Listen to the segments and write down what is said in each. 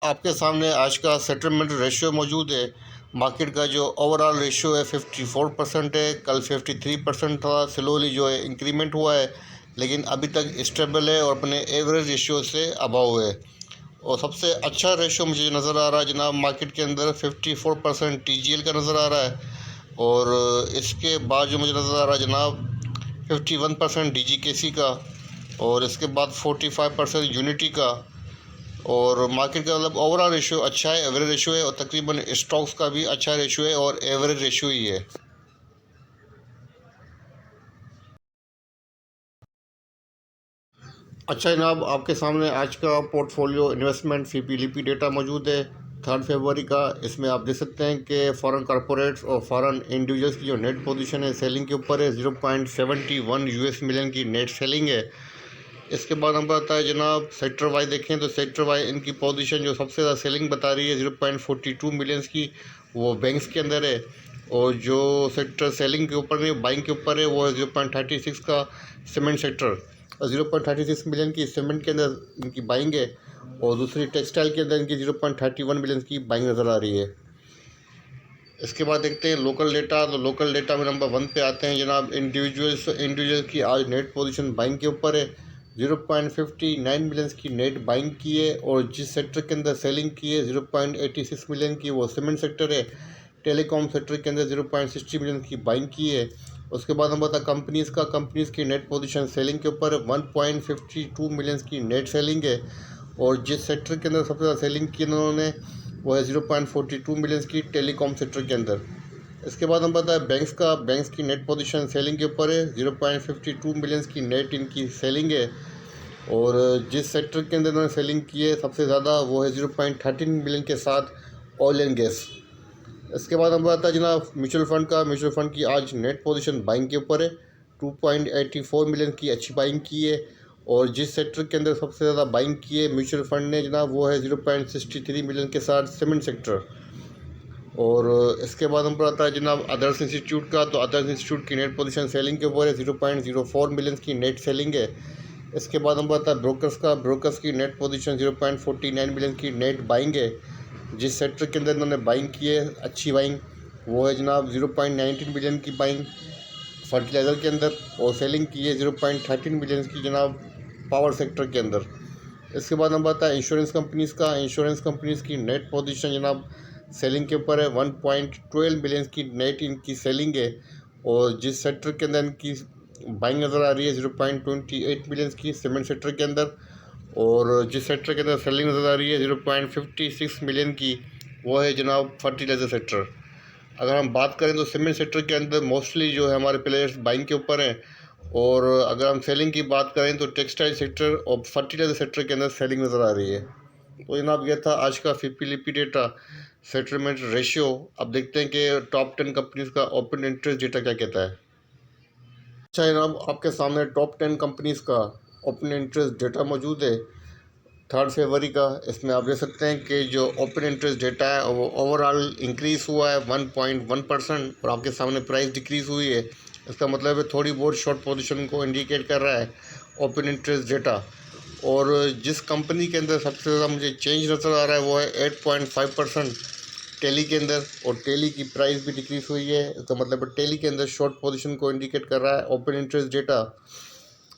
आपके सामने आज का सेटलमेंट रेशियो मौजूद है। मार्केट का जो ओवरऑल रेशियो है 54% है। कल 53% था। स्लोली जो है इंक्रीमेंट हुआ है, लेकिन अभी तक स्टेबल है और अपने एवरेज रेशियो से अबव है। और सबसे अच्छा रेशियो मुझे नज़र आ रहा है जनाब, मार्केट के अंदर 54% TGL का नज़र आ रहा है। और इसके बाद जो मुझे नज़र आ रहा है जनाब 51% DGKC का, और इसके बाद 45% यूनिटी का। और मार्केट का मतलब ओवरऑल रेशियो अच्छा है, एवरेज रेशियो है, और तकरीबन स्टॉक्स का भी अच्छा रेशियो है और एवरेज रेशियो ही है। अच्छा जनाब, आपके सामने आज का पोर्टफोलियो इन्वेस्टमेंट CPLP डेटा मौजूद है 3 फरवरी का। इसमें आप देख सकते हैं कि फॉरेन कॉरपोरेट्स और फॉरेन इंडिविजुअल्स की जो नेट पोजीशन है सेलिंग के ऊपर है। 0.71 US मिलियन की नेट सेलिंग है। इसके बाद हम बताता है जनाब, सेक्टर वाइज देखें तो सेक्टर वाइज इनकी पोजीशन जो सबसे ज़्यादा सेलिंग बता रही है 0.42 मिलियंस की, वो बैंक्स के अंदर है। और जो सेक्टर सेलिंग के ऊपर नहीं, बाइंग के ऊपर है, वो है 0.36 का सीमेंट सेक्टर। और 0.36 मिलियन की सीमेंट के अंदर इनकी बाइंग है। और दूसरी टेक्सटाइल के अंदर इनकी 0.31 मिलियन की बाइंग नज़र आ रही है। इसके बाद देखते हैं लोकल डेटा। तो लोकल डेटा में नंबर 1 पे आते हैं जनाब, इंडिविजुअल की आज नेट पोजीशन बाइंग के ऊपर है। 0.59 मिलियंस की नेट बाइंग की है। और जिस सेक्टर के अंदर सेलिंग की है 0.86 मिलियन की, वो सीमेंट सेक्टर है। टेलीकॉम सेक्टर के अंदर 0.60 मिलियन की बाइंग की है। उसके बाद हम बता कंपनीज़ की नेट पोजीशन सेलिंग के ऊपर 1.52 मिलियंस की नेट सेलिंग है। और जिस सेक्टर के अंदर सबसे ज़्यादा सेलिंग की उन्होंने, वो है 0.42 मिलियंस की टेलीकॉम सेक्टर के अंदर। इसके बाद हम बताएं बैंक्स की नेट पोजीशन सेलिंग के ऊपर है। 0.52 मिलियंस की नेट इनकी सेलिंग है। और जिस सेक्टर के अंदर इन्होंने सेलिंग की है सबसे ज़्यादा, वो है 0.13 मिलियन के साथ ऑयल एंड गैस। इसके बाद हम बताते हैं जनाब म्यूचुअल फंड की आज नेट पोजीशन बाइंग के ऊपर है। 2.84 मिलियन की अच्छी बाइंग की है। और जिस सेक्टर के अंदर सबसे ज़्यादा बाइंग की है म्यूचुअल फंड ने जनाब, वो है 0.63 मिलियन के साथ सीमेंट सेक्टर। और इसके बाद हम पढ़ाता है जनाब अदर्स इंस्टीट्यूट का। तो अदर्स इंस्टीट्यूट की नेट पोजीशन सेलिंग के ऊपर है। 0.04 मिलियन की नेट सेलिंग है। इसके बाद हम बताते हैं ब्रोकर्स की नेट पोजीशन 0.49 मिलियन की नेट बाइंग है। जिस सेक्टर के अंदर इन्होंने बाइंग की है अच्छी बाइंग, वो है जनाब 0.19 मिलियन की बाइंग फर्टिलाइज़र के अंदर। और सेलिंग की है 0.13 मिलियन की जनाब पावर सेक्टर के अंदर। इसके बाद हम बात है इंश्योरेंस कंपनीज़ की नेट पोजीशन जनाब सेलिंग के ऊपर है। 1.12 मिलियन की नेट इनकी सेलिंग है। और जिस सेक्टर के अंदर इनकी बाइंग नज़र आ रही है 0.28 मिलियन की सीमेंट सेक्टर के अंदर। और जिस सेक्टर के अंदर सेलिंग नज़र आ रही है 0.56 मिलियन की, वो है जनाब फर्टिलाइज़र सेक्टर। अगर हम बात करें तो सीमेंट सेक्टर के अंदर मोस्टली जो है हमारे प्लेयर्स बाइंग के ऊपर हैं। और अगर हम सेलिंग की बात करें तो टेक्सटाइल सेक्टर और फर्टिलाइज़र सेक्टर के अंदर सेलिंग नज़र आ रही है। तो जनाब ये था आज का CPLP डेटा सेटलमेंट रेशियो। अब देखते हैं कि टॉप 10 कंपनीज का ओपन इंटरेस्ट डेटा क्या कहता है। अच्छा जनाब, आपके सामने टॉप 10 कंपनीज का ओपन इंटरेस्ट डेटा मौजूद है 3 फरवरी का। इसमें आप देख सकते हैं कि जो ओपन इंटरेस्ट डेटा है वो ओवरऑल इंक्रीज़ हुआ है 1.1%। और आपके सामने प्राइस डिक्रीज़ हुई है। इसका मतलब है थोड़ी बहुत शॉर्ट पोजीशन को इंडिकेट कर रहा है ओपन इंटरेस्ट डेटा। और जिस कंपनी के अंदर सबसे ज़्यादा मुझे चेंज नज़र आ रहा है वो है 8.5% टेली के अंदर। और टेली की प्राइस भी डिक्रीज़ हुई है। इसका मतलब है टेली के अंदर शॉर्ट पोजीशन को इंडिकेट कर रहा है ओपन इंटरेस्ट डेटा।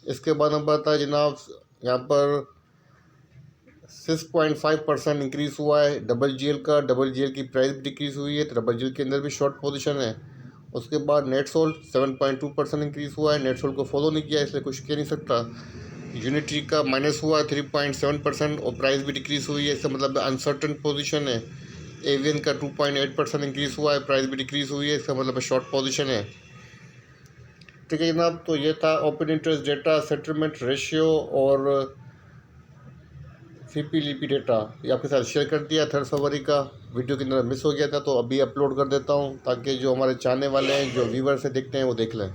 इसके बाद हम बताएं जनाब, यहाँ पर 6.5% इंक्रीज़ हुआ है डबल जी एल की प्राइस भी डिक्रीज़ हुई है, तो डबल जी एल के अंदर भी शॉर्ट पोजीशन है। उसके बाद नेट सोल्ड 7.2% इंक्रीज़ हुआ है। नेट सोल्ड को फॉलो नहीं किया इसलिए कुछ कह नहीं सकता। यूनिटी का माइनस हुआ 3.7% और प्राइस भी डिक्रीज़ हुई है। इसका मतलब अनसर्टन पोजीशन है। एवियन का 2.8% इंक्रीज़ हुआ है, प्राइस भी डिक्रीज़ हुई है। इसका मतलब शॉर्ट पोजीशन है। ठीक है जनाब, तो ये था open interest data, settlement ratio और CPLP डेटा। ये आपके साथ शेयर कर दिया 3 फरवरी का। वीडियो के अंदर मिस हो गया था तो अभी अपलोड कर देता हूँ ताकि जो हमारे चाहने वाले हैं, जो व्यूवर्स से देखते हैं, वो देख लें।